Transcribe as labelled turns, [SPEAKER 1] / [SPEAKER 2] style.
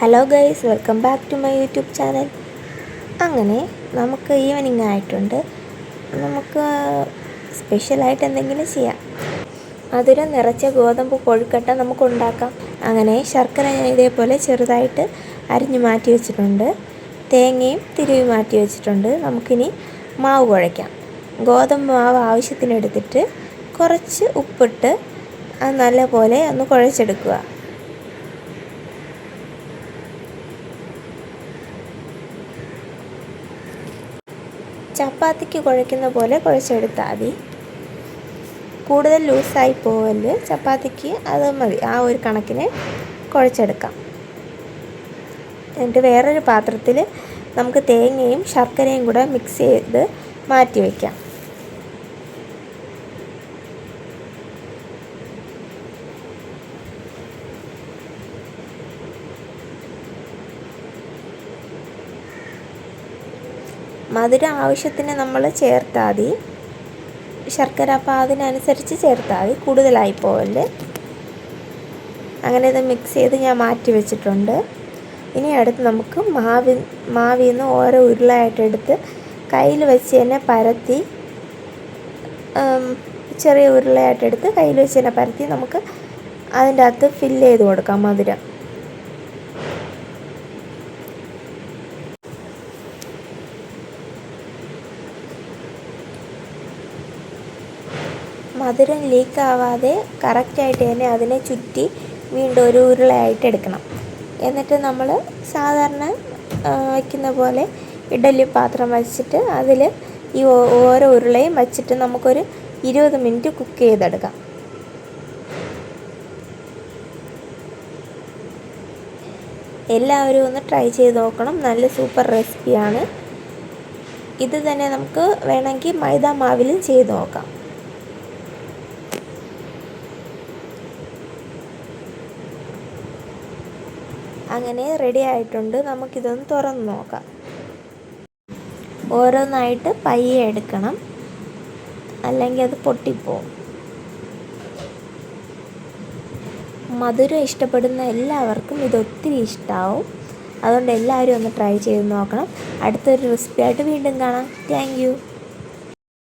[SPEAKER 1] Hello guys, welcome back to my YouTube channel. അങ്ങനെ നമുക്ക് evening ആയിട്ടുണ്ട്. നമുക്ക് സ്പെഷ്യലായിട്ട് എന്തെങ്കിലും ചെയ്യാം. മധുരം നിറച്ച ഗോതമ്പ് കൊഴുക്കട്ട നമുക്ക് ഉണ്ടാക്കാം. അങ്ങനെ ശർക്കര ഞാൻ ഇതേപോലെ ചെറുതായിട്ട് അരിഞ്ഞു മാറ്റി വെച്ചിട്ടുണ്ട്. തേങ്ങയും തിരുവി മാറ്റി വെച്ചിട്ടുണ്ട്. നമുക്കിനി മാവ് കുഴയ്ക്കാം. ഗോതമ്പ് മാവ് ആവശ്യത്തിനെടുത്തിട്ട് കുറച്ച് ഉപ്പിട്ട് അത് നല്ലപോലെ ഒന്ന് കുഴച്ചെടുക്കുക. ചപ്പാത്തിക്ക് കുഴയ്ക്കുന്ന പോലെ കുഴച്ചെടുത്താൽ മതി. കൂടുതൽ ലൂസായി പോവല്. ചപ്പാത്തിക്ക് അത് മതി. ആ ഒരു കണക്കിന് കുഴച്ചെടുക്കാം. എന്നിട്ട് വേറൊരു പാത്രത്തിൽ നമുക്ക് തേങ്ങയും ശർക്കരയും കൂടെ മിക്സ് ചെയ്ത് മാറ്റി വയ്ക്കാം. മധുരം ആവശ്യത്തിന് നമ്മൾ ചേർത്താൽ മതി. ശർക്കര അപ്പോൾ അതിനനുസരിച്ച് ചേർത്താൽ മതി, കൂടുതലായി പോവല്ലേ. അങ്ങനെ ഇത് മിക്സ് ചെയ്ത് ഞാൻ മാറ്റി വെച്ചിട്ടുണ്ട്. ഇനി അടുത്ത് നമുക്ക് മാവിൽ നിന്ന് ഓരോ ഉരുളയായിട്ടെടുത്ത് കയ്യിൽ വെച്ച് തന്നെ പരത്തി, ചെറിയ ഉരുളയായിട്ടെടുത്ത് കയ്യിൽ വെച്ച് തന്നെ പരത്തി നമുക്ക് അതിൻ്റെ അകത്ത് ഫില്ല് ചെയ്ത് കൊടുക്കാം മധുരം. മധുരം ലീക്കാവാതെ കറക്റ്റായിട്ട് തന്നെ അതിനെ ചുറ്റി വീണ്ടും ഒരു ഉരുളയായിട്ട് എടുക്കണം. എന്നിട്ട് നമ്മൾ സാധാരണ വയ്ക്കുന്ന പോലെ ഇഡ്ഡലി പാത്രം വച്ചിട്ട് അതിൽ ഈ ഓരോ ഉരുളയും വച്ചിട്ട് നമുക്കൊരു 20 മിനിറ്റ് കുക്ക് ചെയ്തെടുക്കാം. എല്ലാവരും ഒന്ന് ട്രൈ ചെയ്ത് നോക്കണം. നല്ല സൂപ്പർ റെസിപ്പിയാണ്. ഇത് തന്നെ നമുക്ക് വേണമെങ്കിൽ മൈദ മാവിലും ചെയ്ത് നോക്കാം. അങ്ങനെ റെഡി ആയിട്ടുണ്ട്. നമുക്കിതൊന്ന് തുറന്ന് നോക്കാം. ഓരോന്നായിട്ട് പയ്യെ എടുക്കണം, അല്ലെങ്കിൽ അത് പൊട്ടിപ്പോവും. മധുരം ഇഷ്ടപ്പെടുന്ന എല്ലാവർക്കും ഇതൊത്തിരി ഇഷ്ടമാവും. അതുകൊണ്ട് എല്ലാവരും ഒന്ന് ട്രൈ ചെയ്ത് നോക്കണം. അടുത്തൊരു റെസിപ്പിയായിട്ട് വീണ്ടും കാണാം. Thank you.